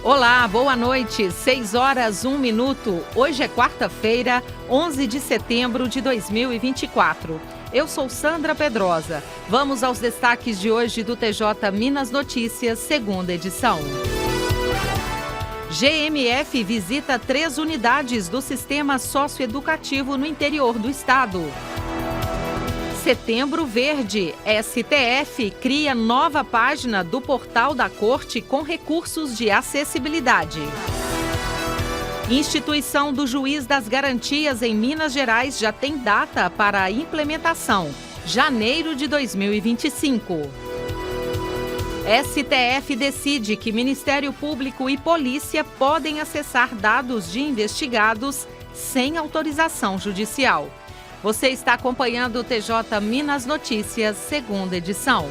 Olá, boa noite, 6h01. Hoje é quarta-feira, 11 de setembro de 2024. Eu sou Sandra Pedrosa. Vamos aos destaques de hoje do TJ Minas Notícias, segunda edição. GMF visita 3 unidades do sistema socioeducativo no interior do estado. Setembro Verde, STF cria nova página do portal da Corte com recursos de acessibilidade. Instituição do Juiz das Garantias em Minas Gerais já tem data para a implementação, janeiro de 2025. STF decide que Ministério Público e Polícia podem acessar dados de investigados sem autorização judicial. Você está acompanhando o TJ Minas Notícias, segunda edição.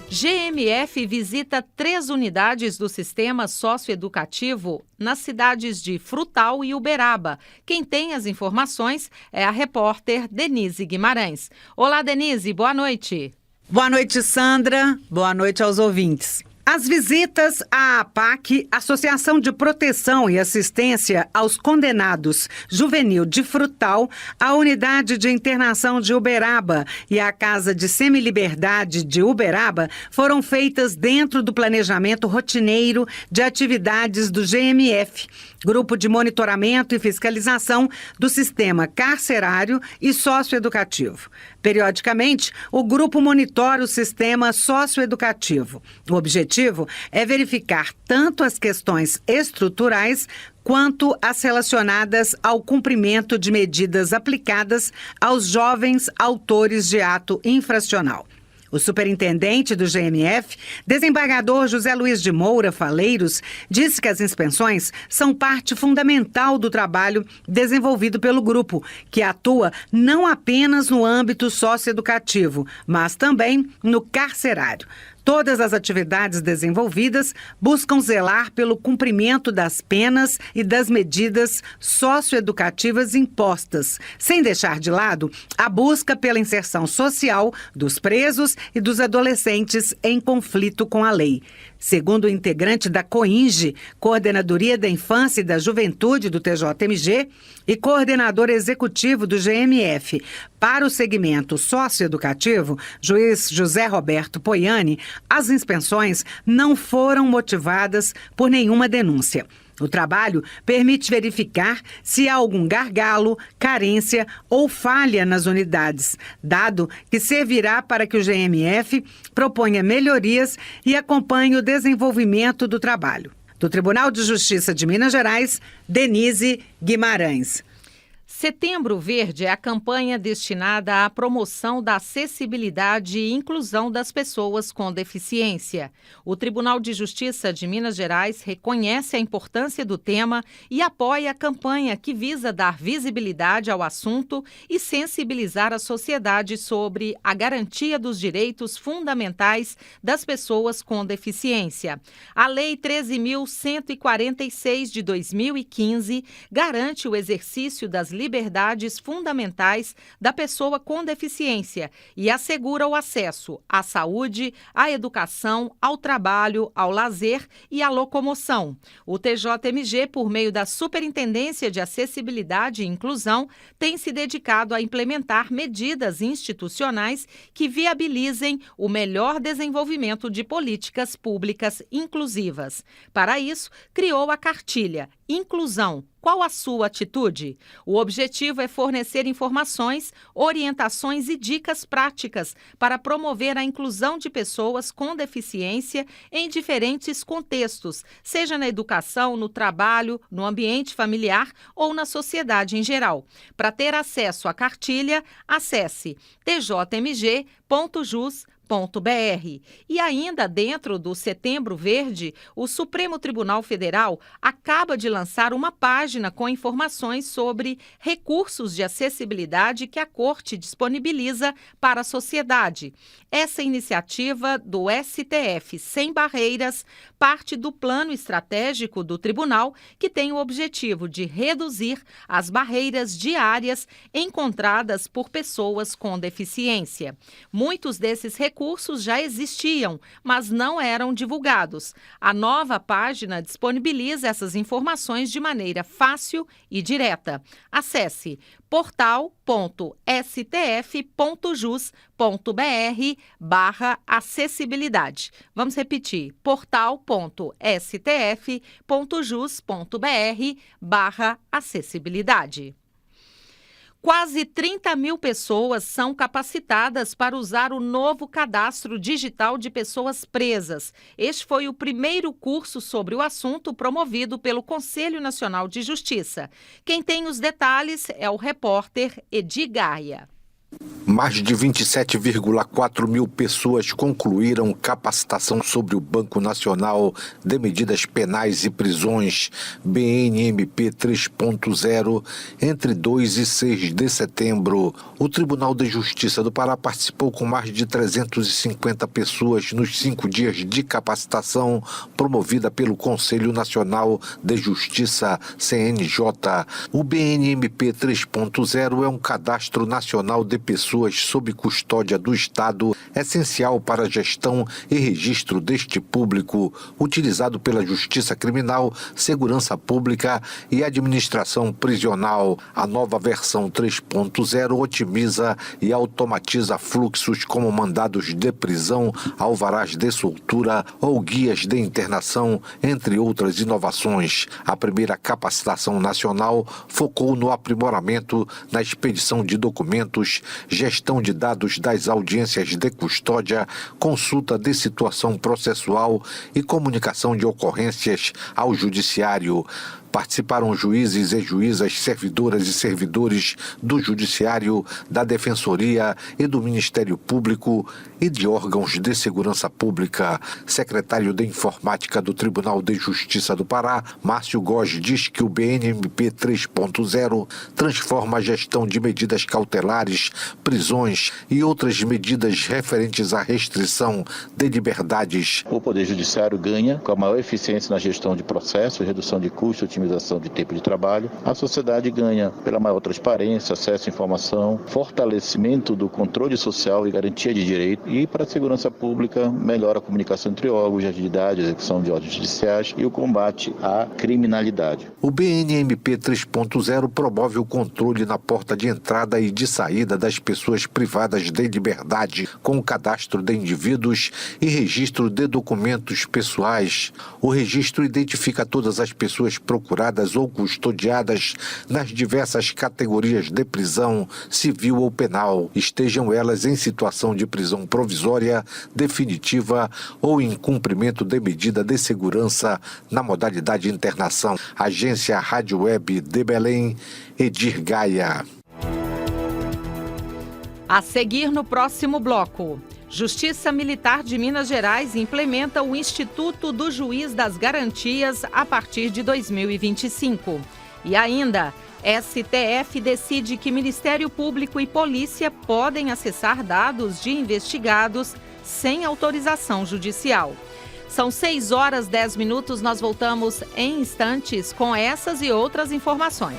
GMF visita 3 unidades do sistema socioeducativo nas cidades de Frutal e Uberaba. Quem tem as informações é a repórter Denise Guimarães. Olá, Denise, boa noite. Boa noite, Sandra. Boa noite aos ouvintes. As visitas à APAC, Associação de Proteção e Assistência aos Condenados Juvenil de Frutal, à Unidade de Internação de Uberaba e à Casa de Semiliberdade de Uberaba foram feitas dentro do planejamento rotineiro de atividades do GMF, Grupo de Monitoramento e Fiscalização do Sistema Carcerário e Socioeducativo. Periodicamente, o grupo monitora o sistema socioeducativo. O objetivo é verificar tanto as questões estruturais quanto as relacionadas ao cumprimento de medidas aplicadas aos jovens autores de ato infracional. O superintendente do GMF, desembargador José Luiz de Moura Faleiros, disse que as inspeções são parte fundamental do trabalho desenvolvido pelo grupo, que atua não apenas no âmbito socioeducativo, mas também no carcerário. Todas as atividades desenvolvidas buscam zelar pelo cumprimento das penas e das medidas socioeducativas impostas, sem deixar de lado a busca pela inserção social dos presos e dos adolescentes em conflito com a lei. Segundo o integrante da COINGE, Coordenadoria da Infância e da Juventude do TJMG, e coordenador executivo do GMF para o segmento socioeducativo, juiz José Roberto Poiani, as inspeções não foram motivadas por nenhuma denúncia. O trabalho permite verificar se há algum gargalo, carência ou falha nas unidades, dado que servirá para que o GMF proponha melhorias e acompanhe o desenvolvimento do trabalho. Do Tribunal de Justiça de Minas Gerais, Denise Guimarães. Setembro Verde é a campanha destinada à promoção da acessibilidade e inclusão das pessoas com deficiência. O Tribunal de Justiça de Minas Gerais reconhece a importância do tema e apoia a campanha que visa dar visibilidade ao assunto e sensibilizar a sociedade sobre a garantia dos direitos fundamentais das pessoas com deficiência. A Lei 13.146 de 2015 garante o exercício das liberdades fundamentais da pessoa com deficiência e assegura o acesso à saúde, à educação, ao trabalho, ao lazer e à locomoção. O TJMG, por meio da Superintendência de Acessibilidade e Inclusão, tem se dedicado a implementar medidas institucionais que viabilizem o melhor desenvolvimento de políticas públicas inclusivas. Para isso, criou a cartilha Inclusão. Qual a sua atitude? O objetivo é fornecer informações, orientações e dicas práticas para promover a inclusão de pessoas com deficiência em diferentes contextos, seja na educação, no trabalho, no ambiente familiar ou na sociedade em geral. Para ter acesso à cartilha, acesse tjmg.jus.br. E ainda dentro do Setembro Verde, o Supremo Tribunal Federal acaba de lançar uma página com informações sobre recursos de acessibilidade que a Corte disponibiliza para a sociedade. Essa iniciativa do STF Sem Barreiras parte do plano estratégico do tribunal, que tem o objetivo de reduzir as barreiras diárias encontradas por pessoas com deficiência. Muitos desses recursos já existiam, mas não eram divulgados. A nova página disponibiliza essas informações de maneira fácil e direta. Acesse portal.stf.jus.br/acessibilidade. Vamos repetir, portal.stf.jus.br/acessibilidade. Quase 30 mil pessoas são capacitadas para usar o novo cadastro digital de pessoas presas. Este foi o primeiro curso sobre o assunto promovido pelo Conselho Nacional de Justiça. Quem tem os detalhes é o repórter Edi Gaia. Mais de 27,4 mil pessoas concluíram capacitação sobre o Banco Nacional de Medidas Penais e Prisões, BNMP 3.0, entre 2 e 6 de setembro. O Tribunal de Justiça do Pará participou com mais de 350 pessoas nos 5 dias de capacitação promovida pelo Conselho Nacional de Justiça, CNJ. O BNMP 3.0 é um cadastro nacional de pessoas sob custódia do Estado, essencial para a gestão e registro deste público, utilizado pela Justiça Criminal, Segurança Pública e Administração Prisional. A nova versão 3.0 otimiza e automatiza fluxos como mandados de prisão, alvarás de soltura ou guias de internação, entre outras inovações. A primeira capacitação nacional focou no aprimoramento na expedição de documentos, gestão de dados das audiências de custódia, consulta de situação processual e comunicação de ocorrências ao Judiciário. Participaram juízes e juízas, servidoras e servidores do Judiciário, da Defensoria e do Ministério Público e de órgãos de segurança pública. Secretário de Informática do Tribunal de Justiça do Pará, Márcio Góes, diz que o BNMP 3.0 transforma a gestão de medidas cautelares, prisões e outras medidas referentes à restrição de liberdades. O Poder Judiciário ganha com a maior eficiência na gestão de processos, redução de custos, otimização de tempo de trabalho. A sociedade ganha pela maior transparência, acesso à informação, fortalecimento do controle social e garantia de direito, e para a segurança pública melhora a comunicação entre órgãos de agilidade, execução de ordens judiciais e o combate à criminalidade. O BNMP 3.0 promove o controle na porta de entrada e de saída das pessoas privadas de liberdade, com o cadastro de indivíduos e registro de documentos pessoais. O registro identifica todas as pessoas procuradas ou custodiadas nas diversas categorias de prisão, civil ou penal, estejam elas em situação de prisão provisória, definitiva ou em cumprimento de medida de segurança na modalidade internação. Agência Rádio Web de Belém, Edir Gaia. A seguir no próximo bloco. Justiça Militar de Minas Gerais implementa o Instituto do Juiz das Garantias a partir de 2025. E ainda, STF decide que Ministério Público e Polícia podem acessar dados de investigados sem autorização judicial. São 6h10, nós voltamos em instantes com essas e outras informações.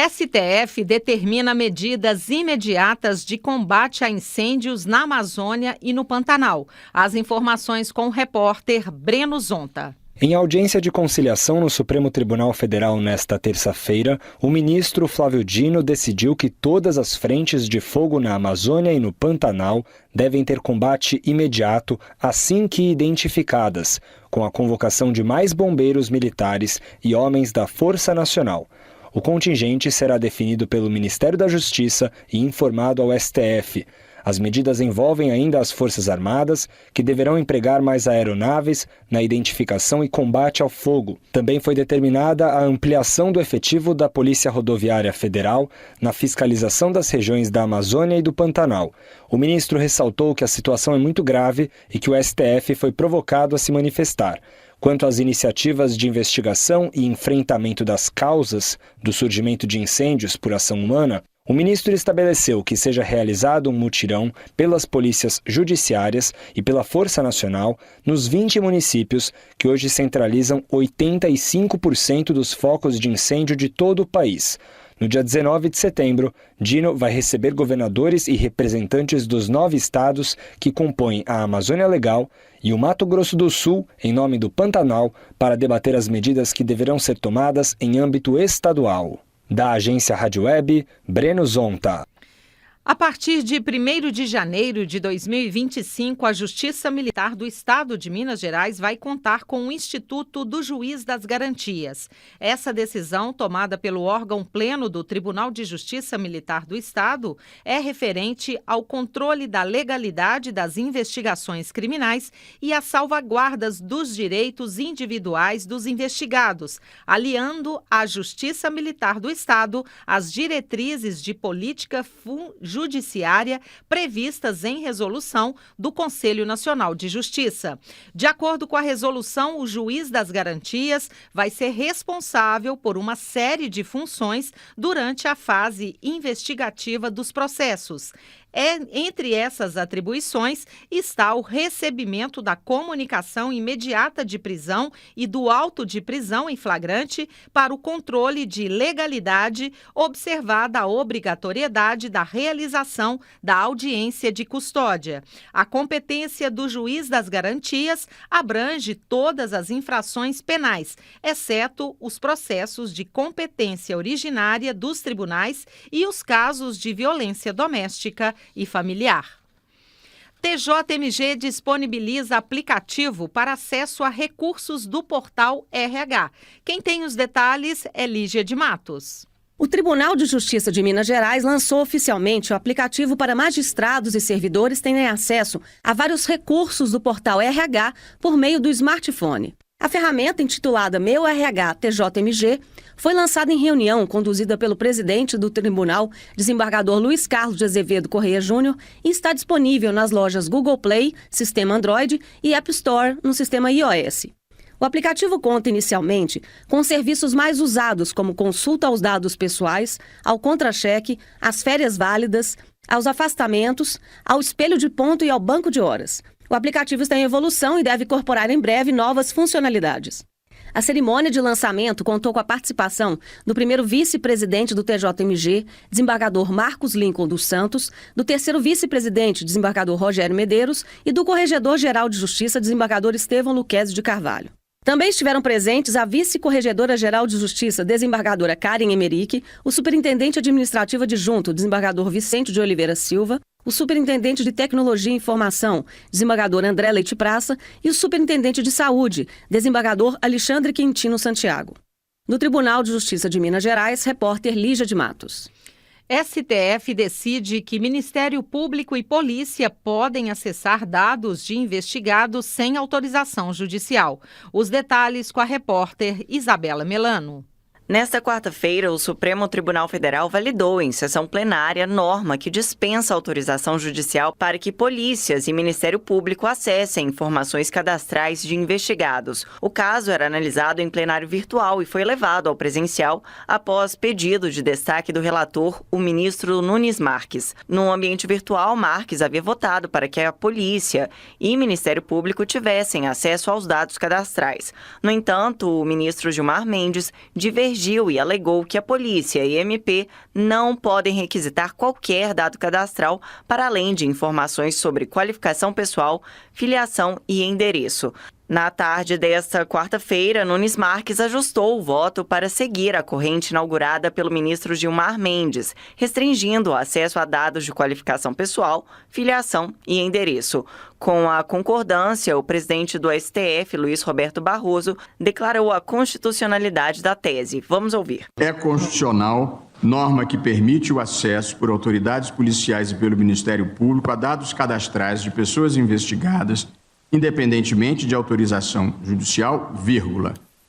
STF determina medidas imediatas de combate a incêndios na Amazônia e no Pantanal. As informações com o repórter Breno Zonta. Em audiência de conciliação no Supremo Tribunal Federal nesta terça-feira, o ministro Flávio Dino decidiu que todas as frentes de fogo na Amazônia e no Pantanal devem ter combate imediato assim que identificadas, com a convocação de mais bombeiros militares e homens da Força Nacional. O contingente será definido pelo Ministério da Justiça e informado ao STF. As medidas envolvem ainda as Forças Armadas, que deverão empregar mais aeronaves na identificação e combate ao fogo. Também foi determinada a ampliação do efetivo da Polícia Rodoviária Federal na fiscalização das regiões da Amazônia e do Pantanal. O ministro ressaltou que a situação é muito grave e que o STF foi provocado a se manifestar. Quanto às iniciativas de investigação e enfrentamento das causas do surgimento de incêndios por ação humana, O ministro estabeleceu que seja realizado um mutirão pelas polícias judiciárias e pela Força Nacional nos 20 municípios que hoje centralizam 85% dos focos de incêndio de todo o país. No dia 19 de setembro, Dino vai receber governadores e representantes dos 9 estados que compõem a Amazônia Legal e o Mato Grosso do Sul, em nome do Pantanal, para debater as medidas que deverão ser tomadas em âmbito estadual. Da agência Rádio Web, Breno Zonta. A partir de 1º de janeiro de 2025, a Justiça Militar do Estado de Minas Gerais vai contar com o Instituto do Juiz das Garantias. Essa decisão, tomada pelo órgão pleno do Tribunal de Justiça Militar do Estado, é referente ao controle da legalidade das investigações criminais e às salvaguardas dos direitos individuais dos investigados, aliando a Justiça Militar do Estado às diretrizes de política judiciária previstas em resolução do Conselho Nacional de Justiça. De acordo com a resolução, o juiz das garantias vai ser responsável por uma série de funções durante a fase investigativa dos processos. Entre essas atribuições está o recebimento da comunicação imediata de prisão e do auto de prisão em flagrante para o controle de legalidade, observada a obrigatoriedade da realização da audiência de custódia. A competência do juiz das garantias abrange todas as infrações penais, exceto os processos de competência originária dos tribunais e os casos de violência doméstica e familiar. TJMG disponibiliza aplicativo para acesso a recursos do portal RH. Quem tem os detalhes é Lígia de Matos. O Tribunal de Justiça de Minas Gerais lançou oficialmente o aplicativo para magistrados e servidores terem acesso a vários recursos do portal RH por meio do smartphone. A ferramenta, intitulada Meu RH TJMG, foi lançada em reunião conduzida pelo presidente do tribunal, desembargador Luiz Carlos de Azevedo Correia Júnior, e está disponível nas lojas Google Play, sistema Android, e App Store, no sistema iOS. O aplicativo conta inicialmente com serviços mais usados, como consulta aos dados pessoais, ao contra-cheque, às férias válidas, aos afastamentos, ao espelho de ponto e ao banco de horas. O aplicativo está em evolução e deve incorporar em breve novas funcionalidades. A cerimônia de lançamento contou com a participação do primeiro vice-presidente do TJMG, desembargador Marcos Lincoln dos Santos, do terceiro vice-presidente, desembargador Rogério Medeiros, e do corregedor-geral de Justiça, desembargador Estevão Luquezzi de Carvalho. Também estiveram presentes a vice-corregedora-geral de Justiça, desembargadora Karen Emerick, o superintendente administrativo adjunto, desembargador Vicente de Oliveira Silva, o superintendente de Tecnologia e Informação, desembargador André Leite Praça, e o superintendente de Saúde, desembargador Alexandre Quintino Santiago. No Tribunal de Justiça de Minas Gerais, repórter Lígia de Matos. STF decide que Ministério Público e Polícia podem acessar dados de investigados sem autorização judicial. Os detalhes com a repórter Isabela Melano. Nesta quarta-feira, o Supremo Tribunal Federal validou em sessão plenária norma que dispensa autorização judicial para que polícias e Ministério Público acessem informações cadastrais de investigados. O caso era analisado em plenário virtual e foi levado ao presencial após pedido de destaque do relator, o ministro Nunes Marques. No ambiente virtual, Marques havia votado para que a polícia e Ministério Público tivessem acesso aos dados cadastrais. No entanto, o ministro Gilmar Mendes divergiu e alegou que a polícia e MP não podem requisitar qualquer dado cadastral para além de informações sobre qualificação pessoal, filiação e endereço. Na tarde desta quarta-feira, Nunes Marques ajustou o voto para seguir a corrente inaugurada pelo ministro Gilmar Mendes, restringindo o acesso a dados de qualificação pessoal, filiação e endereço. Com a concordância, o presidente do STF, Luiz Roberto Barroso, declarou a constitucionalidade da tese. Vamos ouvir. É constitucional norma que permite o acesso por autoridades policiais e pelo Ministério Público a dados cadastrais de pessoas investigadas, independentemente de autorização judicial,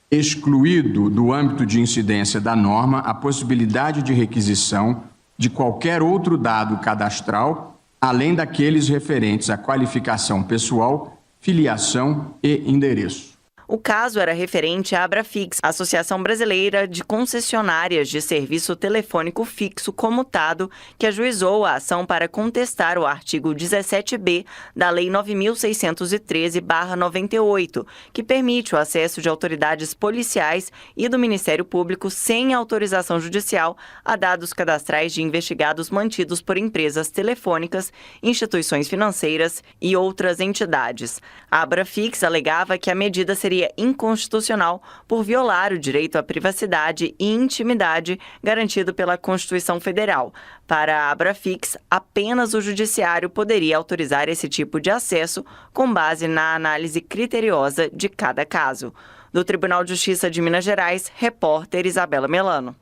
excluído do âmbito de incidência da norma a possibilidade de requisição de qualquer outro dado cadastral, além daqueles referentes à qualificação pessoal, filiação e endereço. O caso era referente à Abrafix, Associação Brasileira de Concessionárias de Serviço Telefônico Fixo Comutado, que ajuizou a ação para contestar o artigo 17b da Lei 9.613/98, que permite o acesso de autoridades policiais e do Ministério Público sem autorização judicial a dados cadastrais de investigados mantidos por empresas telefônicas, instituições financeiras e outras entidades. A Abrafix alegava que a medida seria inconstitucional por violar o direito à privacidade e intimidade garantido pela Constituição Federal. Para a Abrafix, apenas o Judiciário poderia autorizar esse tipo de acesso com base na análise criteriosa de cada caso. Do Tribunal de Justiça de Minas Gerais, repórter Isabela Melano.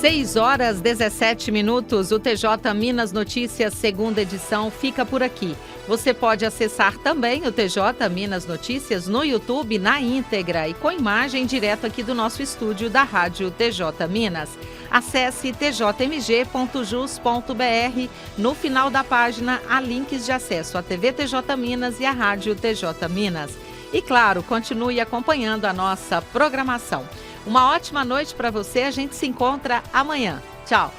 6h17, o TJ Minas Notícias, segunda edição, fica por aqui. Você pode acessar também o TJ Minas Notícias no YouTube na íntegra e com imagem direto aqui do nosso estúdio da Rádio TJ Minas. Acesse tjmg.jus.br. No final da página há links de acesso à TV TJ Minas e à Rádio TJ Minas. E claro, continue acompanhando a nossa programação. Uma ótima noite para você, a gente se encontra amanhã. Tchau!